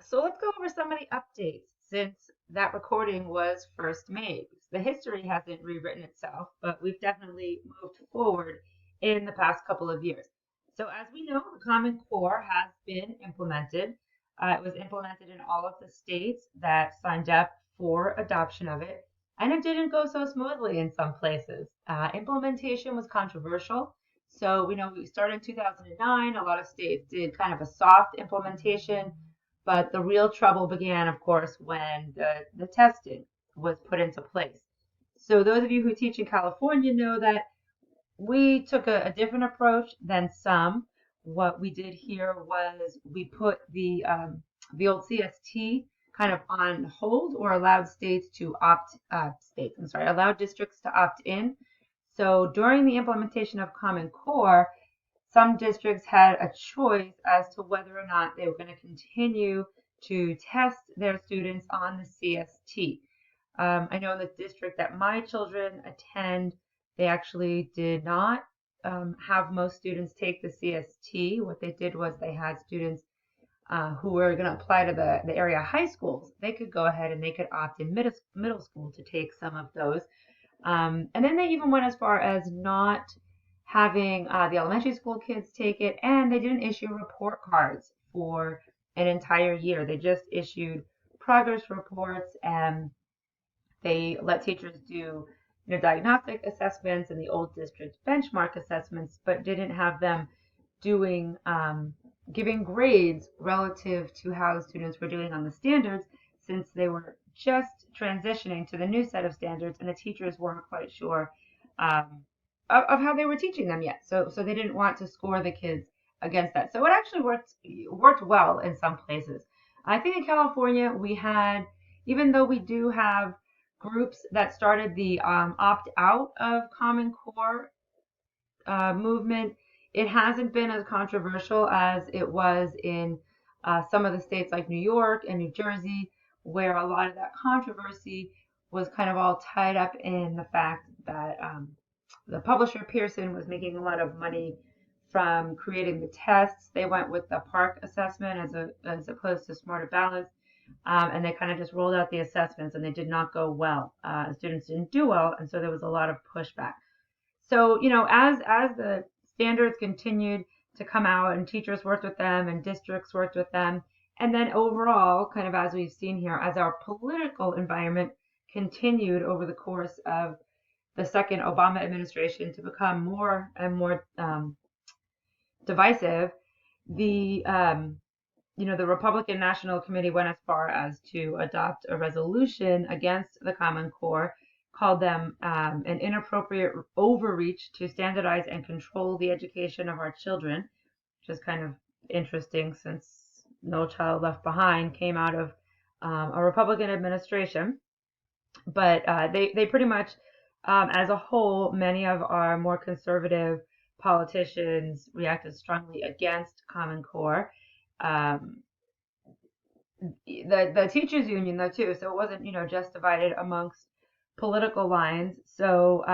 So let's go over some of the updates since that recording was first made. The history hasn't rewritten itself, but we've definitely moved forward in the past couple of years. So as we know, the Common Core has been implemented. It was implemented in all of the states that signed up for adoption of it, and it didn't go so smoothly in some places. Implementation was controversial. So we know we started in 2009. A lot of states did kind of a soft implementation, but the real trouble began, of course, when the testing was put into place. So those of you who teach in California know that we took a different approach than some. What we did here was we put the old CST kind of on hold or allowed states to allowed districts to opt in. So during the implementation of Common Core, some districts had a choice as to whether or not they were going to continue to test their students on the CST. I know in the district that my children attend, they actually did not have most students take the CST. What they did was they had students who were going to apply to the area high schools. They could go ahead and they could opt in middle school to take some of those. And then they even went as far as not having the elementary school kids take it, and they didn't issue report cards for an entire year. They just issued progress reports, and they let teachers do diagnostic assessments and the old district benchmark assessments, but didn't have them doing giving grades relative to how the students were doing on the standards, since they were just transitioning to the new set of standards and the teachers weren't quite sure of how they were teaching them yet. So they didn't want to score the kids against that. So it actually worked well in some places. I think in California we had, even though we do have groups that started the opt out of Common Core movement, it hasn't been as controversial as it was in some of the states like New York and New Jersey, where a lot of that controversy was kind of all tied up in the fact that the publisher Pearson was making a lot of money from creating the tests. They went with the PARCC assessment as opposed to Smarter Balance, and they kind of just rolled out the assessments, and they did not go well. Students didn't do well, and so there was a lot of pushback. So, as the standards continued to come out and teachers worked with them and districts worked with them, and then overall, kind of as we've seen here, as our political environment continued over the course of the second Obama administration to become more and more divisive, the Republican National Committee went as far as to adopt a resolution against the Common Core, called them an inappropriate overreach to standardize and control the education of our children, which is kind of interesting since No Child Left Behind came out of a Republican administration. But they pretty much, as a whole, many of our more conservative politicians reacted strongly against Common Core. Um, the teachers union though too, so it wasn't just divided amongst political lines. So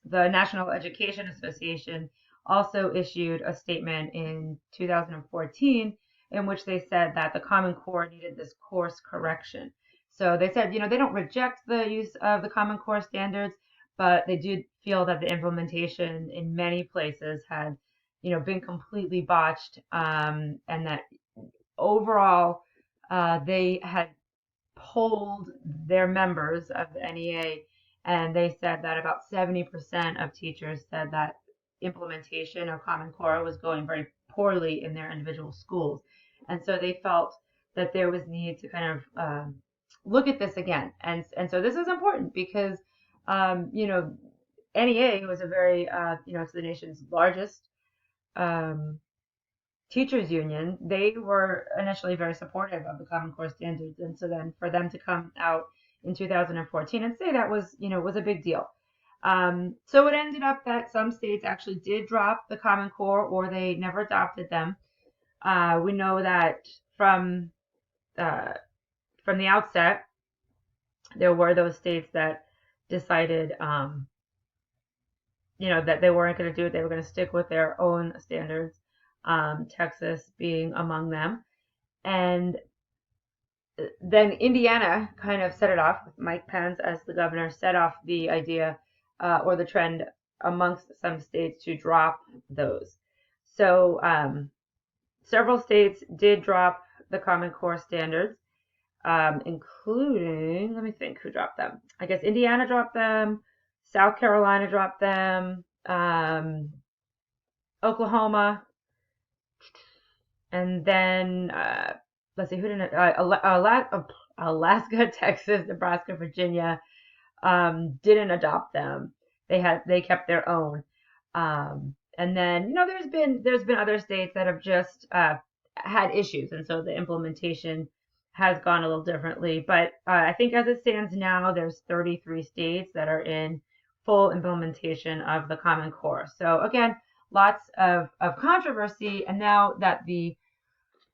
the National Education Association also issued a statement in 2014 in which they said that the Common Core needed this course correction. So they said, they don't reject the use of the Common Core standards, but they did feel that the implementation in many places had, been completely botched, and that overall they had polled their members of the NEA, and they said that about 70% of teachers said that implementation of Common Core was going very poorly in their individual schools. And so they felt that there was need to kind of look at this again. And so this is important because, NEA was a very, it's the nation's largest teachers union. They were initially very supportive of the Common Core standards, and so then for them to come out in 2014 and say that was a big deal. So it ended up that some states actually did drop the Common Core, or they never adopted them. We know that uh, from the outset, there were those states that decided, that they weren't going to do it. They were going to stick with their own standards. Texas being among them. And then Indiana kind of set it off with Mike Pence as the governor, set off the idea or the trend amongst some states to drop those. So several states did drop the Common Core standards, including, let me think who dropped them. I guess Indiana dropped them, South Carolina dropped them, Oklahoma, and then let's see who didn't. Alaska, Texas, Nebraska, Virginia didn't adopt them. They kept their own. And then there's been other states that have just had issues, and so the implementation has gone a little differently. But I think as it stands now, there's 33 states that are in full implementation of the Common Core. So again, lots of controversy, and now that the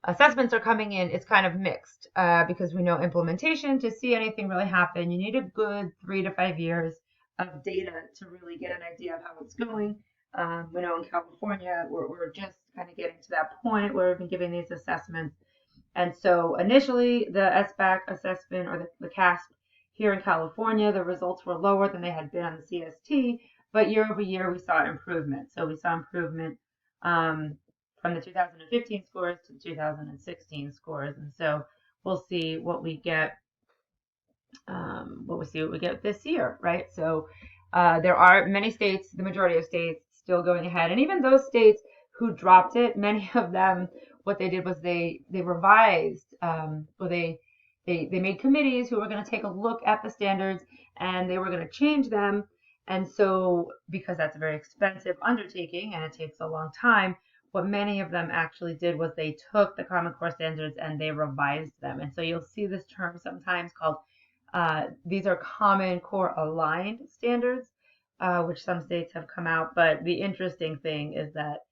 assessments are coming in, it's kind of mixed because we know implementation, to see anything really happen, you need a good 3 to 5 years of data to really get an idea of how it's going. We know in California, we're just kind of getting to that point where we've been giving these assessments. And so initially, the SBAC assessment, or the CASP here in California, the results were lower than they had been on the CST, but year over year, we saw improvement. So we saw improvement from the 2015 scores to the 2016 scores. And so we'll see what we get, this year, right? So there are many states, the majority of states, still going ahead. And even those states who dropped it, many of them, what they did was they revised, or they made committees who were going to take a look at the standards, and they were going to change them. And so, because that's a very expensive undertaking and it takes a long time, what many of them actually did was they took the Common Core standards and they revised them. And so you'll see this term sometimes called, these are Common Core aligned standards, which some states have come out. But the interesting thing is that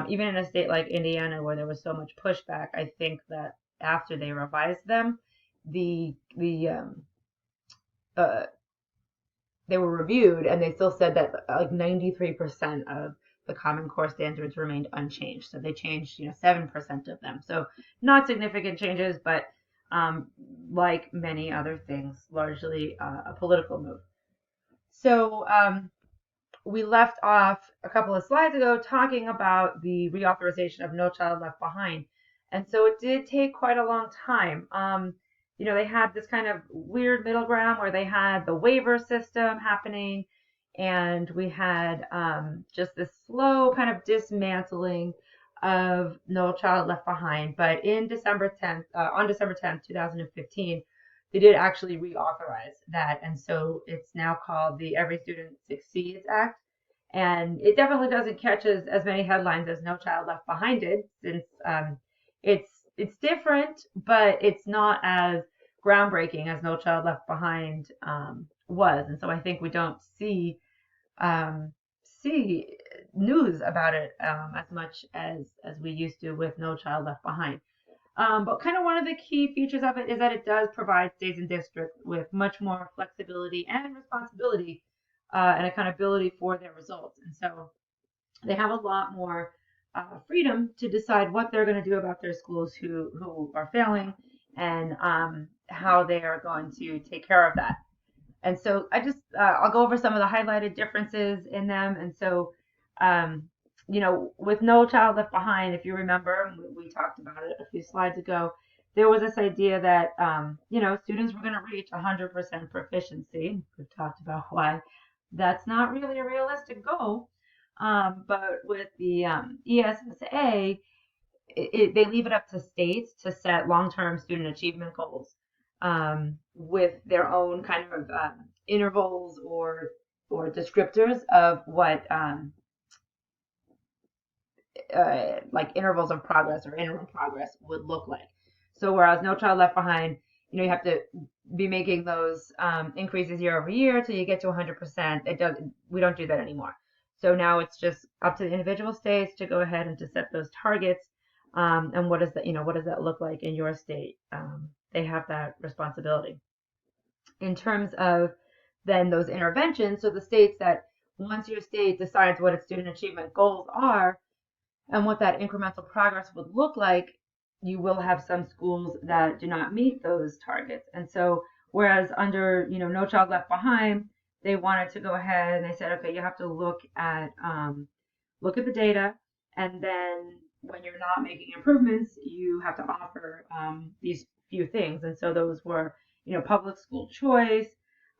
even in a state like Indiana, where there was so much pushback, I think that after they revised them, they were reviewed, and they still said that like 93% of the Common Core standards remained unchanged. So they changed, 7% of them. So not significant changes, but like many other things, largely a political move. So we left off a couple of slides ago talking about the reauthorization of No Child Left Behind. And so it did take quite a long time. They had this kind of weird middle ground where they had the waiver system happening, and we had just this slow kind of dismantling of No Child Left Behind. But on December 10th, 2015, they did actually reauthorize that. And so it's now called the Every Student Succeeds Act. And it definitely doesn't catch as many headlines as No Child Left Behind did, since it's different, but it's not as groundbreaking as No Child Left Behind was. And so I think we don't see news about it as much as we used to with No Child Left Behind. But kind of one of the key features of it is that it does provide states and districts with much more flexibility and responsibility and accountability for their results. And so they have a lot more freedom to decide what they're going to do about their schools who are failing, and how they are going to take care of that. And so I'll go over some of the highlighted differences in them. And so, with No Child Left Behind, if you remember, we talked about it a few slides ago, there was this idea that, students were going to reach 100% proficiency. We've talked about why that's not really a realistic goal. But with the ESSA, they leave it up to states to set long-term student achievement goals with their own kind of intervals or descriptors of what like intervals of progress or interim progress would look like. So whereas No Child Left Behind, you have to be making those increases year over year till you get to 100%. We don't do that anymore. So now it's just up to the individual states to go ahead and to set those targets. And what does that look like in your state? They have that responsibility. In terms of then those interventions, so the states that once your state decides what its student achievement goals are and what that incremental progress would look like, you will have some schools that do not meet those targets. And so, whereas under, No Child Left Behind, they wanted to go ahead and they said, okay, you have to look at the data, and then when you're not making improvements, you have to offer these few things. And so those were, public school choice.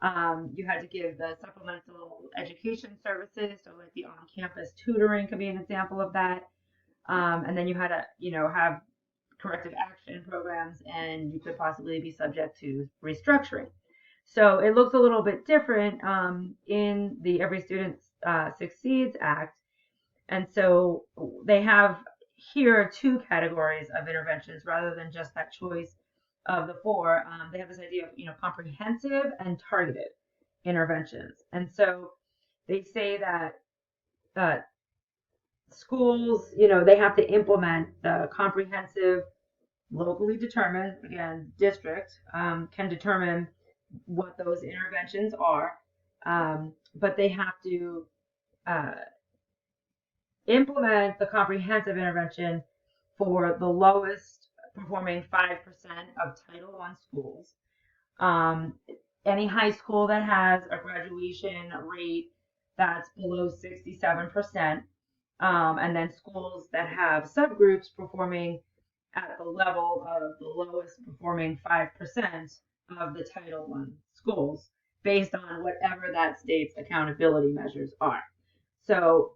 You had to give the supplemental education services, so like the on-campus tutoring could be an example of that. And then you had to, have corrective action programs, and you could possibly be subject to restructuring. So it looks a little bit different in the Every Student Succeeds Act. And so they have here two categories of interventions rather than just that choice of the four. They have this idea of, comprehensive and targeted interventions. And so they say that uh, schools, they have to implement the comprehensive, locally determined, again, district can determine what those interventions are, but they have to uh, implement the comprehensive intervention for the lowest performing 5% of Title I schools. Any high school that has a graduation rate that's below 67%, and then schools that have subgroups performing at the level of the lowest performing 5% of the Title I schools, based on whatever that state's accountability measures are. So,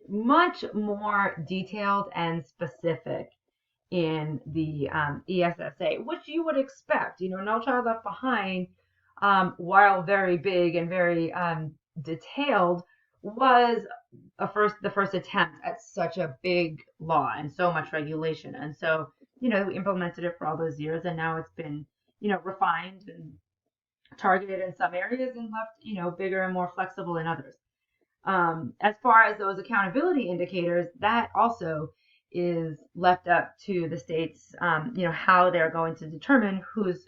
much more detailed and specific in the ESSA, which you would expect. No Child Left Behind, while very big and very detailed, was the first attempt at such a big law and so much regulation. And so, we implemented it for all those years, and now it's been, refined and targeted in some areas and left, bigger and more flexible in others. As far as those accountability indicators, that also is left up to the states, how they're going to determine who's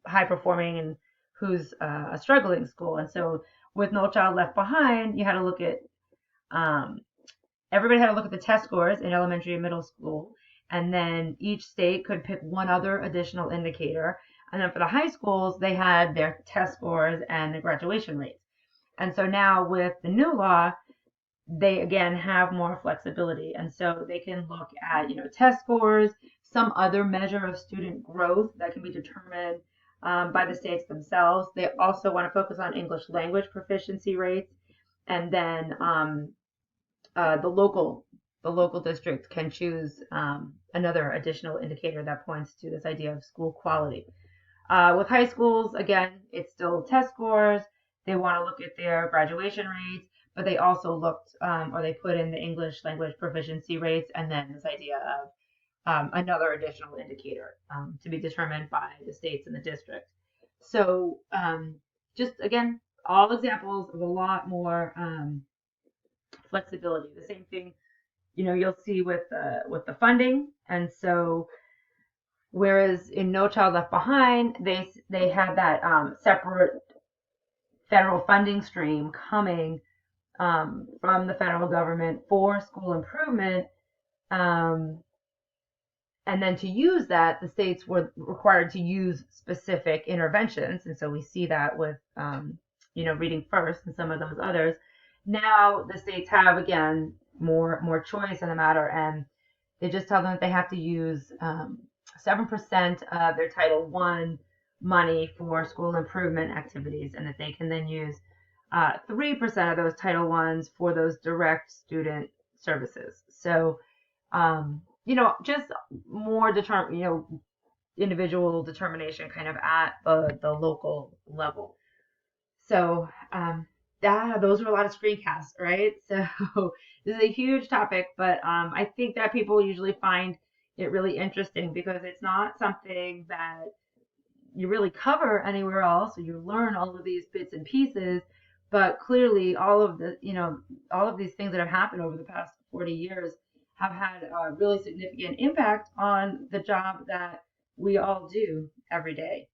high performing and who's a struggling school. And so with No Child Left Behind, you had to look at, everybody had to look at the test scores in elementary and middle school. And then each state could pick one other additional indicator. And then for the high schools, they had their test scores and the graduation rates. And so now with the new law, they again have more flexibility. And so they can look at, test scores, some other measure of student growth that can be determined by the states themselves. They also want to focus on English language proficiency rates. And then the local district can choose another additional indicator that points to this idea of school quality. With high schools, again, it's still test scores. They want to look at their graduation rates, but they also looked, or they put in the English language proficiency rates, and then this idea of another additional indicator to be determined by the states and the district. So just, again, all examples of a lot more flexibility. The same thing, you'll see with the funding. And so whereas in No Child Left Behind, they had that separate federal funding stream coming from the federal government for school improvement, and then to use that, the states were required to use specific interventions. And so we see that with Reading First and some of those others. Now the states have, again, more choice in the matter, and they just tell them that they have to use 7% of their Title I money for school improvement activities, and that they can then use 3% of those Title I's for those direct student services. So, just more individual determination kind of at the local level. So, those were a lot of screencasts, right? So this is a huge topic, but I think that people usually find it really interesting because it's not something that you really cover anywhere else. So you learn all of these bits and pieces, but clearly all of these things that have happened over the past 40 years have had a really significant impact on the job that we all do every day.